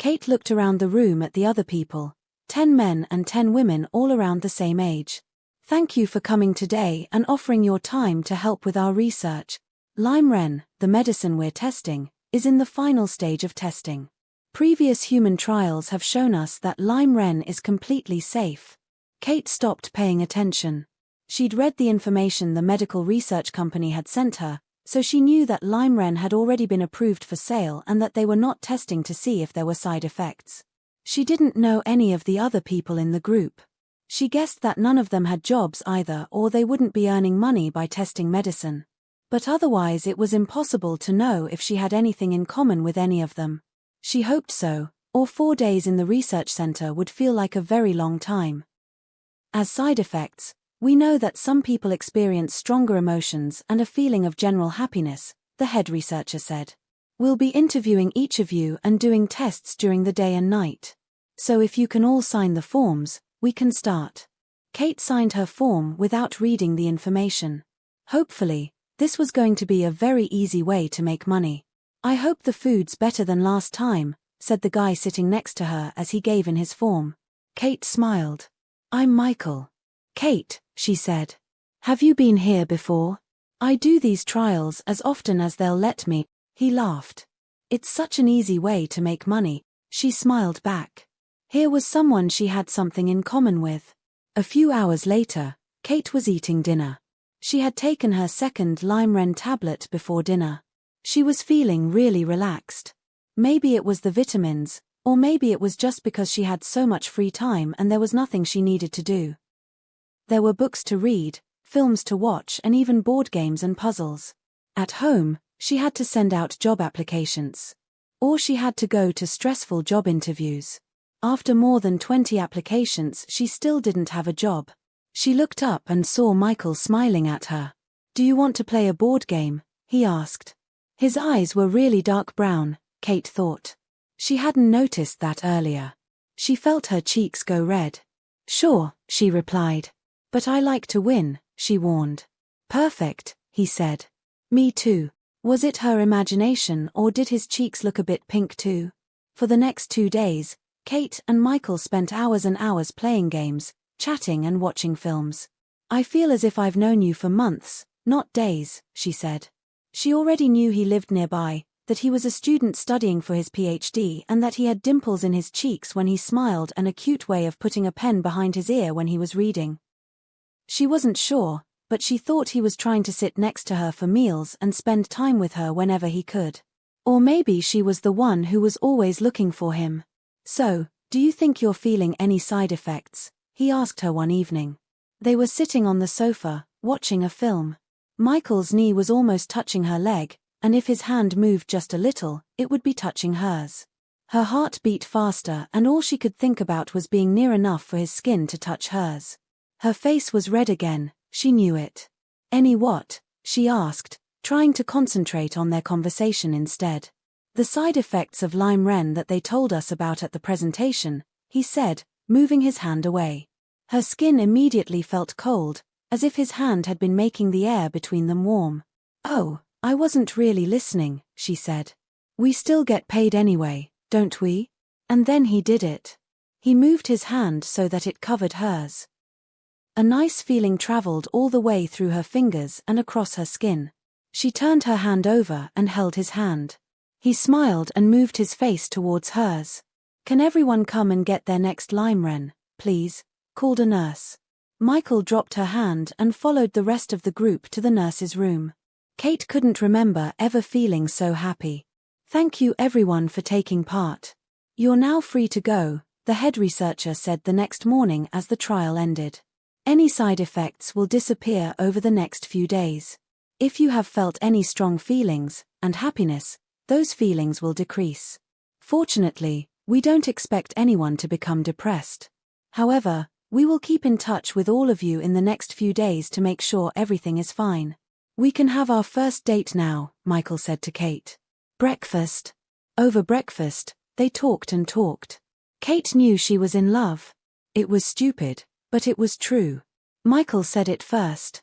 Kate looked around the room at the other people, 10 men and 10 women all around the same age. Thank you for coming today and offering your time to help with our research. LYM-REN, the medicine we're testing, is in the final stage of testing. Previous human trials have shown us that LYM-REN is completely safe. Kate stopped paying attention. She'd read the information the medical research company had sent her, so she knew that LYM-REN had already been approved for sale and that they were not testing to see if there were side effects. She didn't know any of the other people in the group. She guessed that none of them had jobs either, or they wouldn't be earning money by testing medicine. But otherwise it was impossible to know if she had anything in common with any of them. She hoped so, or 4 days in the research center would feel like a very long time. As side effects, we know that some people experience stronger emotions and a feeling of general happiness, the head researcher said. We'll be interviewing each of you and doing tests during the day and night. So if you can all sign the forms, we can start. Kate signed her form without reading the information. Hopefully, this was going to be a very easy way to make money. I hope the food's better than last time, said the guy sitting next to her as he gave in his form. Kate smiled. I'm Michael. Kate, she said. Have you been here before? I do these trials as often as they'll let me. He laughed. It's such an easy way to make money, she smiled back. Here was someone she had something in common with. A few hours later, Kate was eating dinner. She had taken her second LYM-REN tablet before dinner. She was feeling really relaxed. Maybe it was the vitamins, or maybe it was just because she had so much free time and there was nothing she needed to do. There were books to read, films to watch, and even board games and puzzles. At home, she had to send out job applications. Or she had to go to stressful job interviews. After more than 20 applications, she still didn't have a job. She looked up and saw Michael smiling at her. Do you want to play a board game? He asked. His eyes were really dark brown, Kate thought. She hadn't noticed that earlier. She felt her cheeks go red. Sure, she replied. But I like to win, she warned. Perfect, he said. Me too. Was it her imagination or did his cheeks look a bit pink too? For the next 2 days, Kate and Michael spent hours and hours playing games, chatting and watching films. I feel as if I've known you for months, not days, she said. She already knew he lived nearby, that he was a student studying for his PhD, and that he had dimples in his cheeks when he smiled and a cute way of putting a pen behind his ear when he was reading. She wasn't sure, but she thought he was trying to sit next to her for meals and spend time with her whenever he could. Or maybe she was the one who was always looking for him. So, do you think you're feeling any side effects? He asked her one evening. They were sitting on the sofa, watching a film. Michael's knee was almost touching her leg, and if his hand moved just a little, it would be touching hers. Her heart beat faster and all she could think about was being near enough for his skin to touch hers. Her face was red again, she knew it. Any what? She asked, trying to concentrate on their conversation instead. The side effects of LYM-REN that they told us about at the presentation, he said, moving his hand away. Her skin immediately felt cold, as if his hand had been making the air between them warm. Oh, I wasn't really listening, she said. We still get paid anyway, don't we? And then he did it. He moved his hand so that it covered hers. A nice feeling traveled all the way through her fingers and across her skin. She turned her hand over and held his hand. He smiled and moved his face towards hers. Can everyone come and get their next LYM-REN, please? Called a nurse. Michael dropped her hand and followed the rest of the group to the nurse's room. Kate couldn't remember ever feeling so happy. Thank you everyone for taking part. You're now free to go, the head researcher said the next morning as the trial ended. Any side effects will disappear over the next few days. If you have felt any strong feelings, and happiness, those feelings will decrease. Fortunately, we don't expect anyone to become depressed. However, we will keep in touch with all of you in the next few days to make sure everything is fine. We can have our first date now, Michael said to Kate. Breakfast. Over breakfast, they talked and talked. Kate knew she was in love. It was stupid, but it was true. Michael said it first.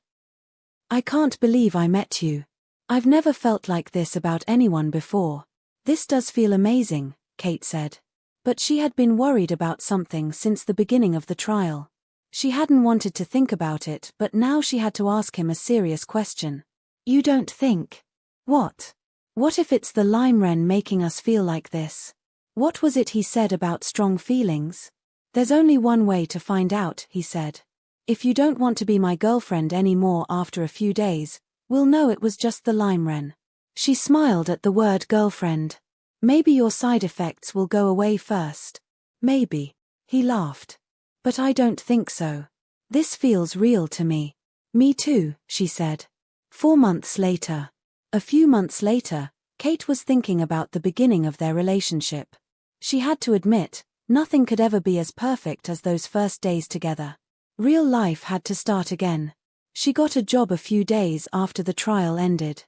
I can't believe I met you. I've never felt like this about anyone before. This does feel amazing, Kate said. But she had been worried about something since the beginning of the trial. She hadn't wanted to think about it, but now she had to ask him a serious question. You don't think? What? What if it's the lime wren making us feel like this? What was it he said about strong feelings? There's only one way to find out, he said. If you don't want to be my girlfriend anymore after a few days, we'll know it was just the lime wren. She smiled at the word girlfriend. Maybe your side effects will go away first. Maybe. He laughed. But I don't think so. This feels real to me. Me too, she said. 4 months later. A few months later, Kate was thinking about the beginning of their relationship. She had to admit, nothing could ever be as perfect as those first days together. Real life had to start again. She got a job a few days after the trial ended.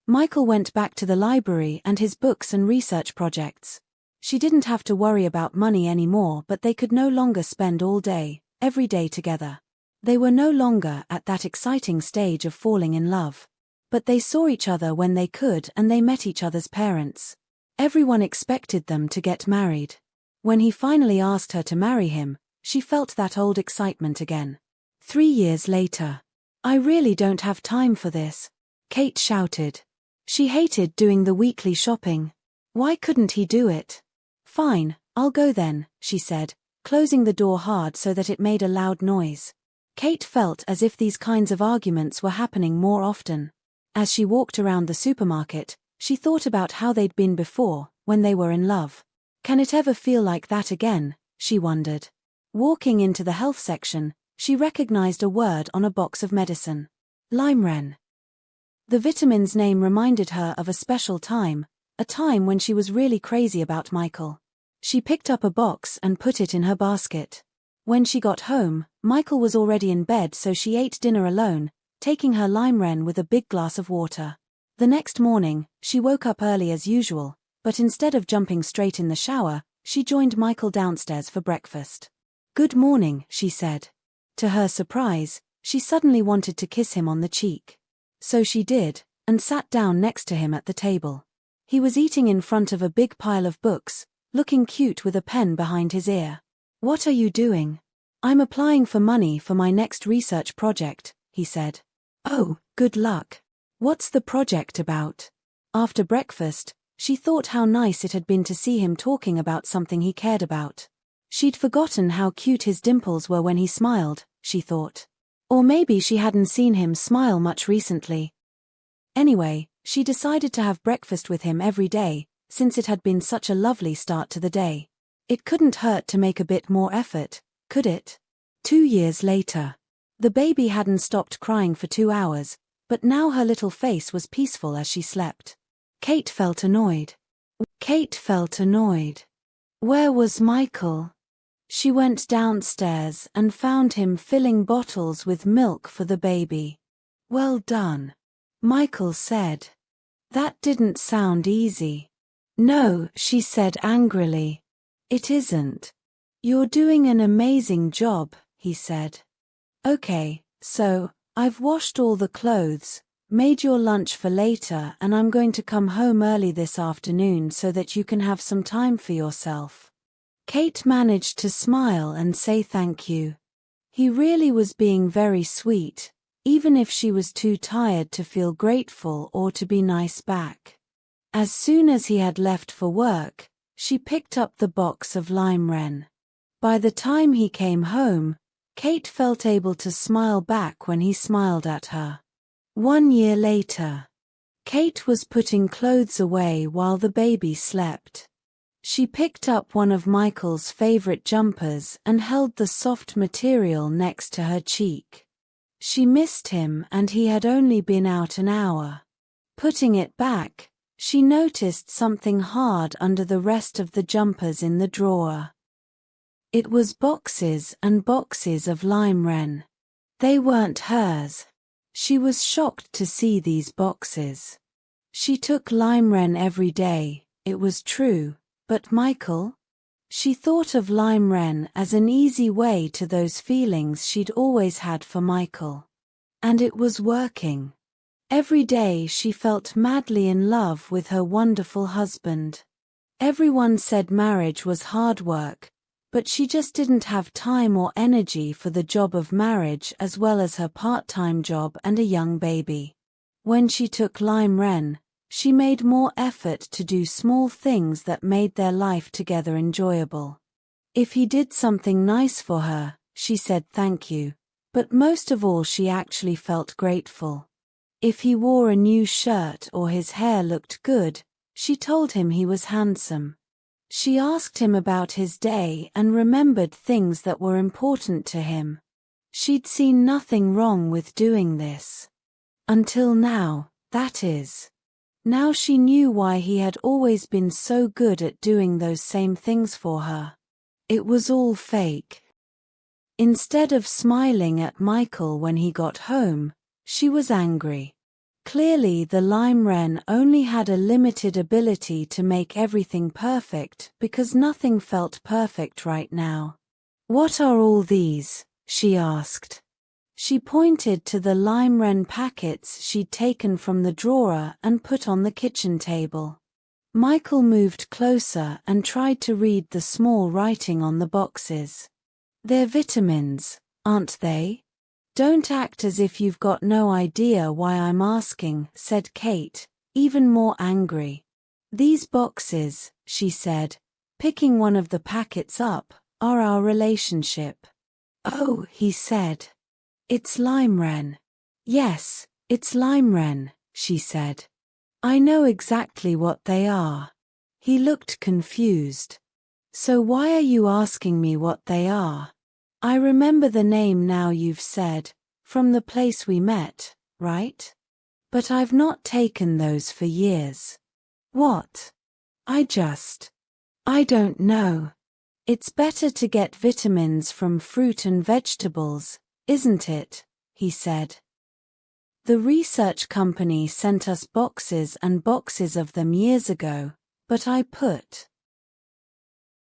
Michael went back to the library and his books and research projects. She didn't have to worry about money anymore, but they could no longer spend all day, every day together. They were no longer at that exciting stage of falling in love. But they saw each other when they could and they met each other's parents. Everyone expected them to get married. When he finally asked her to marry him, she felt that old excitement again. 3 years later. I really don't have time for this, Kate shouted. She hated doing the weekly shopping. Why couldn't he do it? Fine, I'll go then, she said, closing the door hard so that it made a loud noise. Kate felt as if these kinds of arguments were happening more often. As she walked around the supermarket, she thought about how they'd been before, when they were in love. Can it ever feel like that again, she wondered. Walking into the health section, she recognized a word on a box of medicine. Lime wren. The vitamin's name reminded her of a special time, a time when she was really crazy about Michael. She picked up a box and put it in her basket. When she got home, Michael was already in bed, so she ate dinner alone, taking her lime wren with a big glass of water. The next morning, she woke up early as usual, but instead of jumping straight in the shower, she joined Michael downstairs for breakfast. Good morning, she said. To her surprise, she suddenly wanted to kiss him on the cheek. So she did, and sat down next to him at the table. He was eating in front of a big pile of books, looking cute with a pen behind his ear. What are you doing? I'm applying for money for my next research project, he said. Oh, good luck. What's the project about? After breakfast, she thought how nice it had been to see him talking about something he cared about. She'd forgotten how cute his dimples were when he smiled, she thought. Or maybe she hadn't seen him smile much recently. Anyway, she decided to have breakfast with him every day, since it had been such a lovely start to the day. It couldn't hurt to make a bit more effort, could it? 2 years later. The baby hadn't stopped crying for 2 hours, but now her little face was peaceful as she slept. Kate felt annoyed. Where was Michael? She went downstairs and found him filling bottles with milk for the baby. Well done, Michael said. That didn't sound easy. No, she said angrily. It isn't. You're doing an amazing job, he said. Okay, so, I've washed all the clothes, made your lunch for later, and I'm going to come home early this afternoon so that you can have some time for yourself. Kate managed to smile and say thank you. He really was being very sweet, even if she was too tired to feel grateful or to be nice back. As soon as he had left for work, she picked up the box of lime wren. By the time he came home, Kate felt able to smile back when he smiled at her. 1 year later. Kate was putting clothes away while the baby slept. She picked up one of Michael's favorite jumpers and held the soft material next to her cheek. She missed him and he had only been out an hour. Putting it back, she noticed something hard under the rest of the jumpers in the drawer. It was boxes and boxes of lime wren. They weren't hers. She was shocked to see these boxes. She took lime wren every day, it was true, but Michael? She thought of lime wren as an easy way to those feelings she'd always had for Michael. And it was working. Every day she felt madly in love with her wonderful husband. Everyone said marriage was hard work, but she just didn't have time or energy for the job of marriage as well as her part-time job and a young baby. When she took Lime Wren, she made more effort to do small things that made their life together enjoyable. If he did something nice for her, she said thank you, but most of all she actually felt grateful. If he wore a new shirt or his hair looked good, she told him he was handsome. She asked him about his day and remembered things that were important to him. She'd seen nothing wrong with doing this. Until now, that is. Now she knew why he had always been so good at doing those same things for her. It was all fake. Instead of smiling at Michael when he got home, she was angry. Clearly the Lime Wren only had a limited ability to make everything perfect because nothing felt perfect right now. "What are all these?" she asked. She pointed to the Lime Wren packets she'd taken from the drawer and put on the kitchen table. Michael moved closer and tried to read the small writing on the boxes. "They're vitamins, aren't they? Don't act as if you've got no idea why I'm asking," said Kate, even more angry. "These boxes," she said, picking one of the packets up, "are our relationship." "Oh," he said. "It's Lime Wren." "Yes, it's Lime Wren," she said. "I know exactly what they are." He looked confused. "So why are you asking me what they are? I remember the name now you've said, from the place we met, right? But I've not taken those for years." "What?" I don't know. It's better to get vitamins from fruit and vegetables, isn't it?" he said. "The research company sent us boxes and boxes of them years ago, but I put